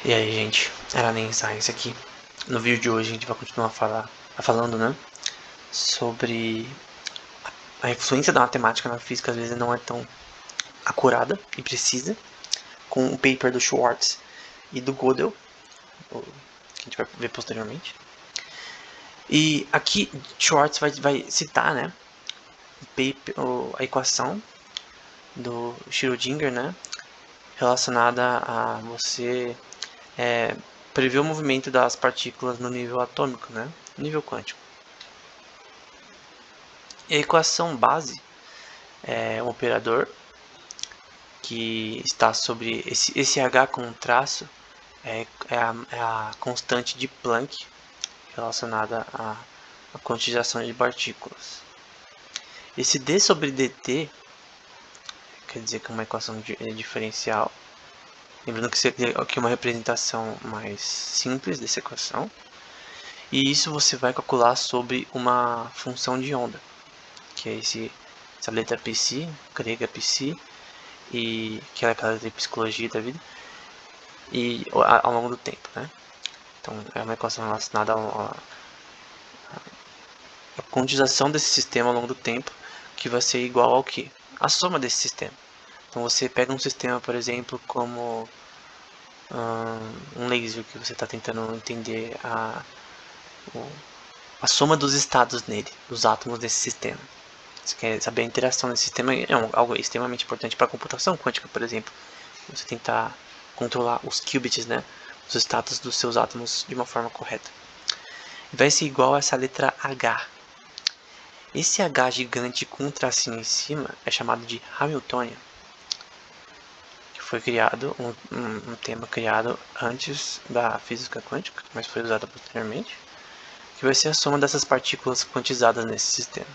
E aí, gente, era nem Science aqui. No vídeo de hoje a gente vai continuar falando, né, sobre a influência da matemática na física. Às vezes não é tão acurada e precisa, com o paper do Schwartz e do Gödel, que a gente vai ver posteriormente. E aqui Schwartz vai citar, né, a equação do Schrödinger, né, relacionada a você prever o movimento das partículas no nível atômico, né, nível quântico. E a equação base é um operador que está sobre esse H com um traço, é a constante de Planck relacionada à quantização de partículas. Esse d sobre dt quer dizer que é uma equação diferencial. Lembrando que é uma representação mais simples dessa equação. E isso você vai calcular sobre uma função de onda, que é essa letra psi, grega psi, e que é aquela de psicologia da vida, e ao longo do tempo, né? Então é uma equação relacionada à quantização desse sistema ao longo do tempo, que vai ser igual ao que? A soma desse sistema. Então você pega um sistema, por exemplo, como um laser, que você está tentando entender a soma dos estados nele, dos átomos desse sistema. Você quer saber a interação desse sistema, é algo extremamente importante para a computação quântica, por exemplo. Você tentar controlar os qubits, né, os estados dos seus átomos de uma forma correta. Vai ser igual a essa letra H. Esse H gigante com um tracinho em cima é chamado de Hamiltonian, que foi criado, um tema criado antes da física quântica, mas foi usado posteriormente, que vai ser a soma dessas partículas quantizadas nesse sistema.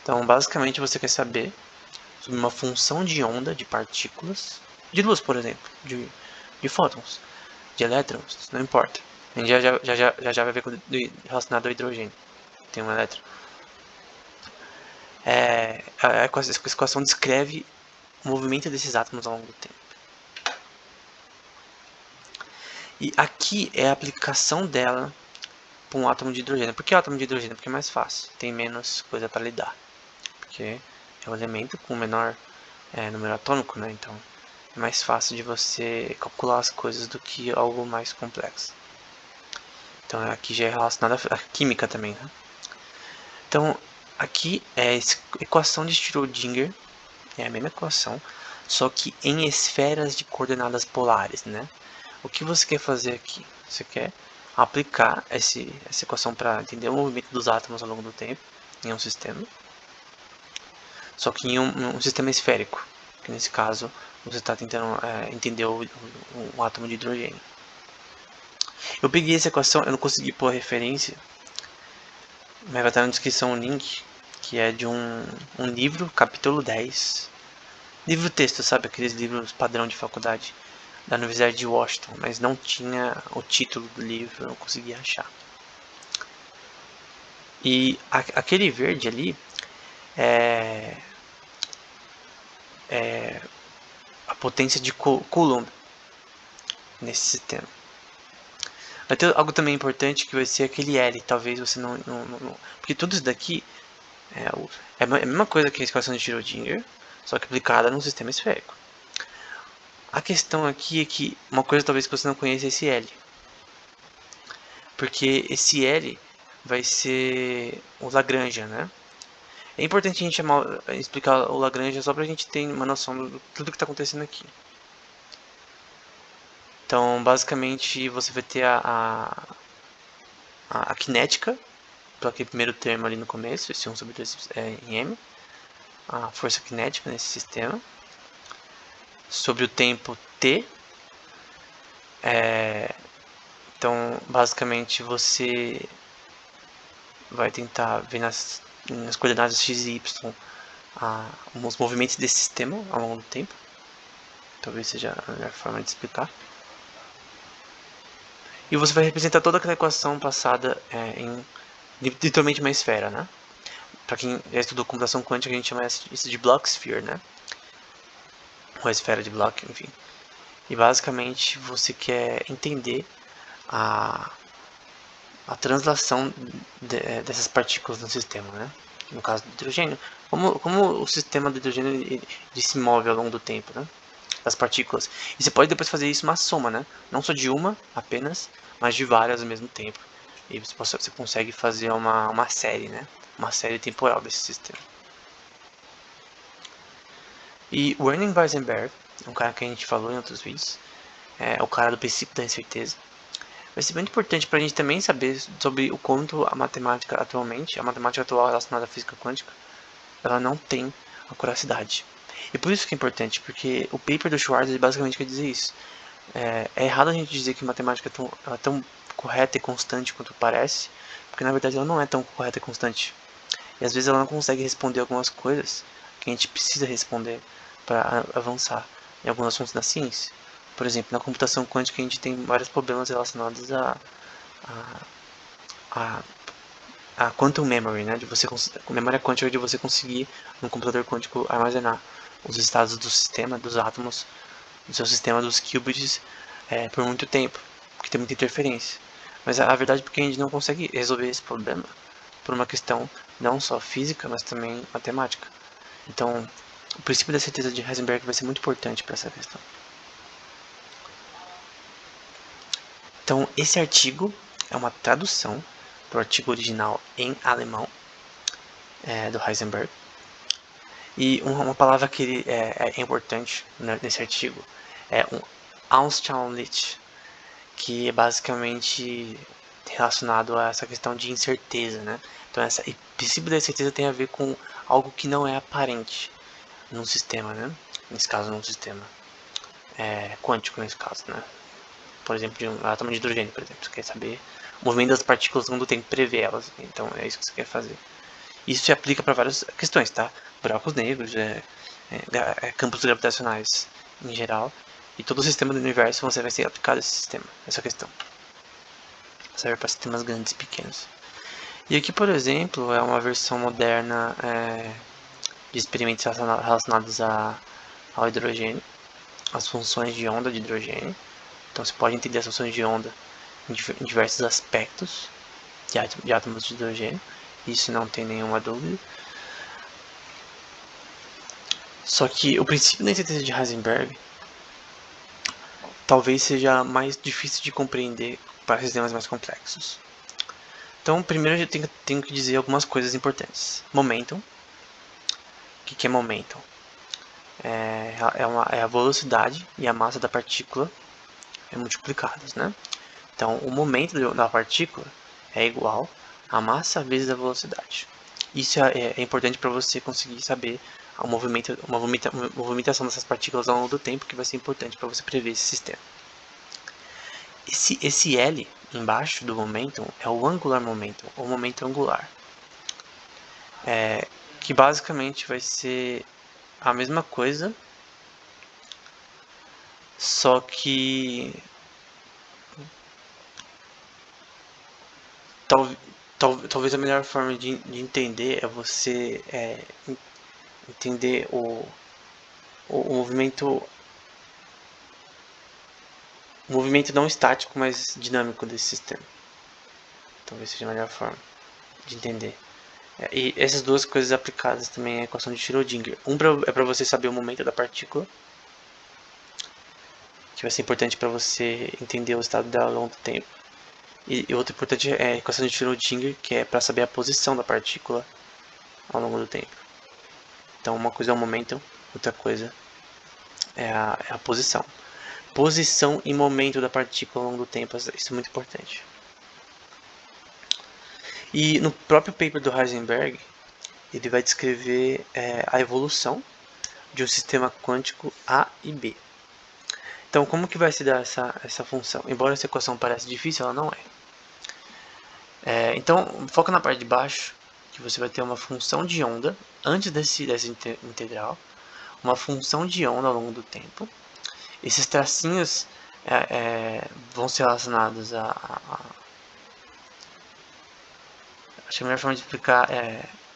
Então, basicamente, você quer saber sobre uma função de onda de partículas, de luz, por exemplo, de fótons, de elétrons, não importa. A gente já vai ver relacionado ao hidrogênio. Tem um elétron. A equação descreve o movimento desses átomos ao longo do tempo. E aqui é a aplicação dela para um átomo de hidrogênio. Por que átomo de hidrogênio? Porque é mais fácil, tem menos coisa para lidar. Porque é um elemento com menor número atômico, né? Então é mais fácil de você calcular as coisas do que algo mais complexo. Então aqui já é relacionado à química também, né? Então aqui é a equação de Schrödinger, é a mesma equação, só que em esferas de coordenadas polares, né? O que você quer fazer aqui? Você quer aplicar essa equação para entender o movimento dos átomos ao longo do tempo em um sistema, só que em um sistema esférico, que nesse caso você está tentando entender um átomo de hidrogênio. Eu peguei essa equação, eu não consegui pôr a referência, mas vai estar na descrição um link, que é de um livro, capítulo 10. Livro texto, sabe? Aqueles livros padrão de faculdade da Universidade de Washington, mas não tinha o título do livro, eu não conseguia achar. E aquele verde ali é a potência de Coulomb nesse sistema. Vai ter algo também importante que vai ser aquele L, talvez você não porque tudo isso daqui é a mesma coisa que a equação de Schrödinger, só que aplicada num sistema esférico. A questão aqui é que uma coisa talvez que você não conheça é esse L. Porque esse L vai ser o Lagrange, né? É importante a gente explicar o Lagrange só para a gente ter uma noção de tudo que está acontecendo aqui. Então, basicamente, você vai ter a cinética, para aquele primeiro termo ali no começo, esse 1 sobre 2 em m, a força cinética nesse sistema, sobre o tempo t. Então, basicamente, você vai tentar ver nas coordenadas x e y os movimentos desse sistema ao longo do tempo. Talvez seja a melhor forma de explicar. E você vai representar toda aquela equação passada em literalmente uma esfera, né? Para quem já estudou computação quântica, a gente chama isso de Bloch sphere, né? Ou a esfera de Bloch, enfim. E basicamente você quer entender a translação dessas partículas no sistema, né? No caso do hidrogênio, como o sistema do hidrogênio ele se move ao longo do tempo, né? Das partículas. E você pode depois fazer isso uma soma, né? Não só de uma apenas, mas de várias ao mesmo tempo. E você consegue fazer uma série, né? Uma série temporal desse sistema. E o Werner Heisenberg, um cara que a gente falou em outros vídeos, é o cara do princípio da incerteza. Vai ser muito importante para a gente também saber sobre o quanto a matemática atualmente, a matemática atual relacionada à física quântica, ela não tem acuracidade. E por isso que é importante, porque o paper do Schwartz basicamente quer dizer isso. É errado a gente dizer que matemática é tão correta e constante quanto parece, porque na verdade ela não é tão correta e constante. E às vezes ela não consegue responder algumas coisas que a gente precisa responder para avançar em alguns assuntos da ciência. Por exemplo, na computação quântica a gente tem vários problemas relacionados a, a quantum memory, né? Memória quântica de você conseguir no computador quântico armazenar os estados do sistema, dos átomos, do seu sistema dos qubits por muito tempo, porque tem muita interferência. Mas a verdade é porque a gente não consegue resolver esse problema por uma questão não só física, mas também matemática. Então, o princípio da certeza de Heisenberg vai ser muito importante para essa questão. Então, esse artigo é uma tradução do artigo original em alemão do Heisenberg. E uma palavra que é importante nesse artigo é um Anschaulich, que é basicamente relacionado a essa questão de incerteza, né? Então, essa princípio da incerteza tem a ver com algo que não é aparente num sistema, né? Nesse caso, num sistema quântico, nesse caso, né? Por exemplo, de um átomo de hidrogênio, por exemplo. Você quer saber o movimento das partículas quando tem que prever elas. Então, é isso que você quer fazer. Isso se aplica para várias questões, tá? Buracos negros, campos gravitacionais em geral. E todo o sistema do universo você vai ser aplicado esse sistema, essa questão. Serve para sistemas grandes e pequenos. E aqui, por exemplo, é uma versão moderna de experimentos relacionados ao hidrogênio, as funções de onda de hidrogênio. Então você pode entender as funções de onda em diversos aspectos de átomos de hidrogênio. Isso não tem nenhuma dúvida. Só que o princípio da incerteza de Heisenberg talvez seja mais difícil de compreender para sistemas mais complexos. Então, primeiro eu tenho que dizer algumas coisas importantes. Momentum. O que é momentum? É a velocidade e a massa da partícula multiplicadas, né? Então, o momento da partícula é igual a massa vezes a velocidade. Isso é importante para você conseguir saber a movimentação dessas partículas ao longo do tempo, que vai ser importante para você prever esse sistema. Esse L embaixo do momentum é o angular momentum, ou momento angular, que basicamente vai ser a mesma coisa, só que talvez a melhor forma de entender é você entender o movimento não estático, mas dinâmico desse sistema. Talvez seja a melhor forma de entender. E essas duas coisas aplicadas também à equação de Schrödinger. É para você saber o momento da partícula, que vai ser importante para você entender o estado dela ao longo do tempo. E outro importante é a equação de Schrödinger, que é para saber a posição da partícula ao longo do tempo. Então, uma coisa é o momento, outra coisa é a posição. Posição e momento da partícula ao longo do tempo, isso é muito importante. E no próprio paper do Heisenberg, ele vai descrever a evolução de um sistema quântico A e B. Então, como que vai se dar essa função? Embora essa equação pareça difícil, ela não é. Então, foca na parte de baixo, que você vai ter uma função de onda, antes dessa integral, uma função de onda ao longo do tempo. Esses tracinhos vão ser relacionados acho que a melhor forma de explicar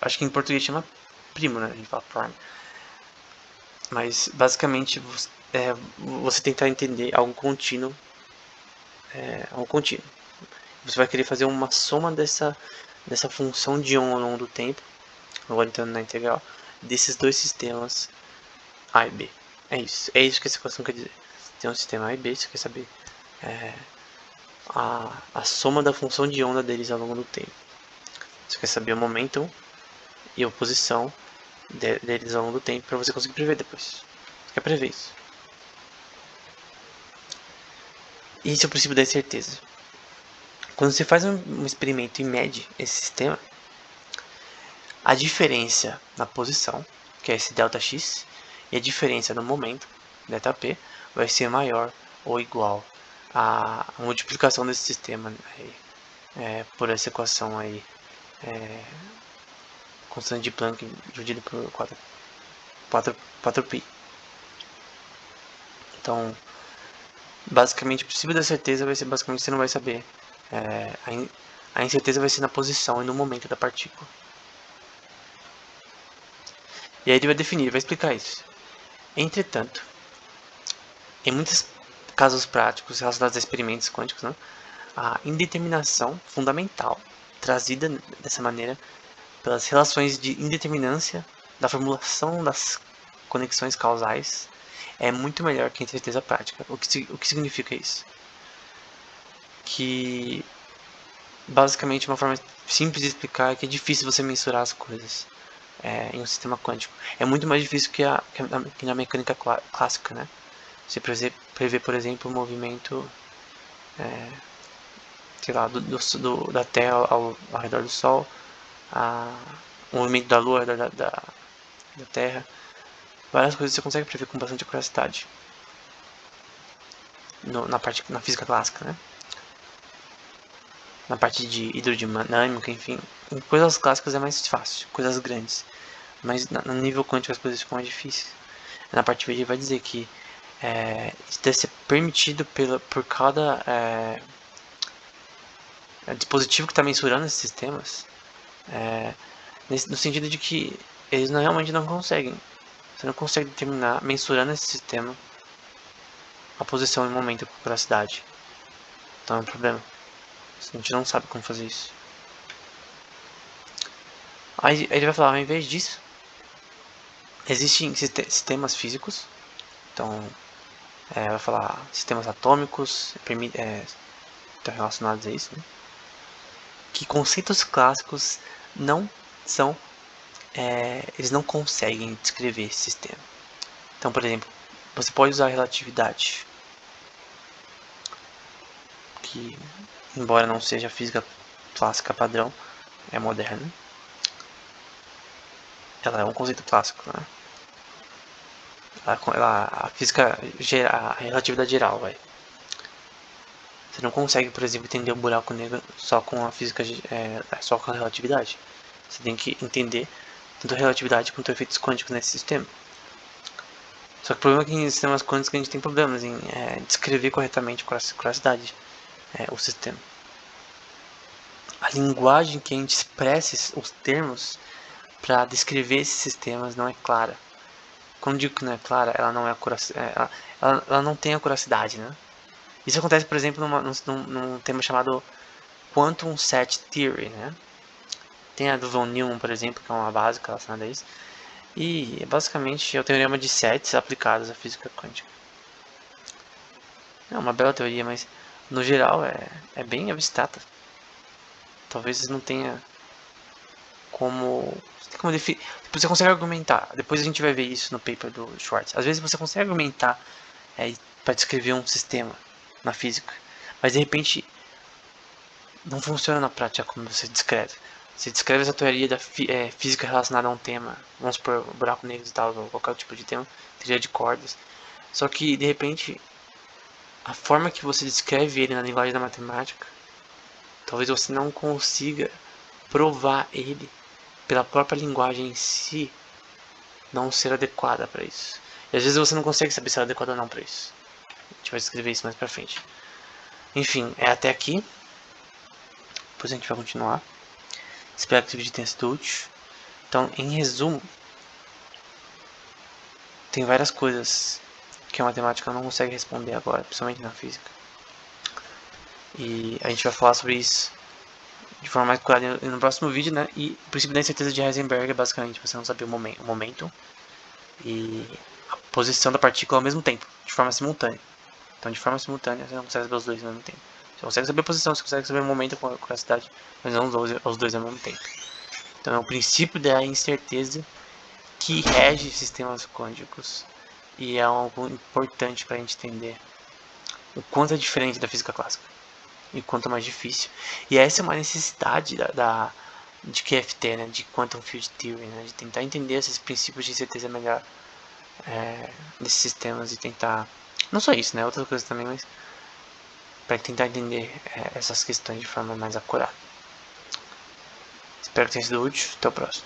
acho que em português chama primo, né? A gente fala prime. Mas basicamente você tentar entender algo contínuo, Você vai querer fazer uma soma dessa função de on ao longo do tempo, agora entrando na integral, desses dois sistemas A e B. É isso que essa equação quer dizer. Tem um sistema A e B, você quer saber a soma da função de onda deles ao longo do tempo. Você quer saber o momento e a posição deles ao longo do tempo para você conseguir prever depois. Você quer prever isso. Esse é o princípio da incerteza. Quando você faz um experimento e mede esse sistema, a diferença na posição, que é esse ΔX, e a diferença no momento, ΔP, vai ser maior ou igual à multiplicação desse sistema por essa equação aí, constante de Planck dividido por 4π. Então, basicamente, o princípio da certeza vai ser basicamente você não vai saber. A incerteza vai ser na posição e no momento da partícula. E aí ele vai definir, vai explicar isso. Entretanto, em muitos casos práticos relacionados a experimentos quânticos, né, a indeterminação fundamental trazida dessa maneira pelas relações de indeterminância da formulação das conexões causais é muito melhor que a incerteza prática. O que significa isso? Que basicamente uma forma simples de explicar é que é difícil você mensurar as coisas em um sistema quântico. É muito mais difícil que na mecânica clássica, né? Você prevê, por exemplo, o movimento sei lá, da Terra ao redor do Sol, o movimento da Lua ao redor da Terra. Várias coisas você consegue prever com bastante curiosidade na física clássica, né? Na parte de hidrodinâmica, enfim. Em coisas clássicas é mais fácil, coisas grandes. Mas no nível quântico as coisas ficam mais difíceis. Na parte B ele vai dizer que isso deve ser permitido por cada dispositivo que está mensurando esses sistemas, no sentido de que eles realmente não conseguem. Você não consegue determinar, mensurando esse sistema, a posição e o momento com curiosidade. Então é um problema. A gente não sabe como fazer isso. Aí ele vai falar, ao invés disso, existem sistemas físicos. Então, vai falar sistemas atômicos, estão relacionados a isso, né? Que conceitos clássicos não são, eles não conseguem descrever esse sistema. Então, por exemplo, você pode usar a relatividade, que embora não seja a física clássica padrão, é moderna. Ela é um conceito clássico, né? A física, a relatividade geral, vai. Você não consegue, por exemplo, entender um buraco negro só com a física, só com a relatividade. Você tem que entender tanto a relatividade quanto efeitos quânticos nesse sistema. Só que o problema é que em sistemas quânticos a gente tem problemas em descrever corretamente com a curiosidade o sistema. A linguagem que a gente expressa os termos para descrever esses sistemas não é clara. Quando digo que não é clara, ela não é ela não tem a curiosidade, né? Isso acontece, por exemplo, num tema chamado Quantum Set Theory, né? Tem a do von Neumann, por exemplo, que é uma básica relacionada a isso. E basicamente é o teorema de sets aplicados à física quântica. É uma bela teoria, mas no geral é bem abstrata. Talvez não tenha como definir. Você consegue argumentar. Depois a gente vai ver isso no paper do Schwartz. Às vezes você consegue argumentar para descrever um sistema na física, mas de repente não funciona na prática como você descreve. Você descreve essa teoria da física relacionada a um tema, vamos supor, buraco negro e tal, ou qualquer tipo de tema, teoria de cordas. Só que de repente a forma que você descreve ele na linguagem da matemática, talvez você não consiga provar ele pela própria linguagem em si não ser adequada para isso. E às vezes você não consegue saber se é adequada ou não para isso. A gente vai descrever isso mais pra frente. Enfim, é até aqui. Depois a gente vai continuar. Espero que esse vídeo tenha sido útil. Então, em resumo, tem várias coisas que a matemática não consegue responder agora, principalmente na física. E a gente vai falar sobre isso de forma mais clara no próximo vídeo, né? E o princípio da incerteza de Heisenberg é basicamente você não saber o momento e a posição da partícula ao mesmo tempo, de forma simultânea. Então, de forma simultânea, você não consegue saber os dois ao mesmo tempo. Você consegue saber a posição, você consegue saber o momento com a curiosidade, mas não os dois ao mesmo tempo. Então, é o princípio da incerteza que rege sistemas quânticos e é algo importante para a gente entender o quanto é diferente da física clássica e o quanto é mais difícil. E essa é uma necessidade de QFT, né, de Quantum Field Theory, né, de tentar entender esses princípios de incerteza melhor desses sistemas e tentar, não só isso, né, outras coisas também, mas para tentar entender essas questões de forma mais acurada. Espero que tenha sido útil. Até o próximo.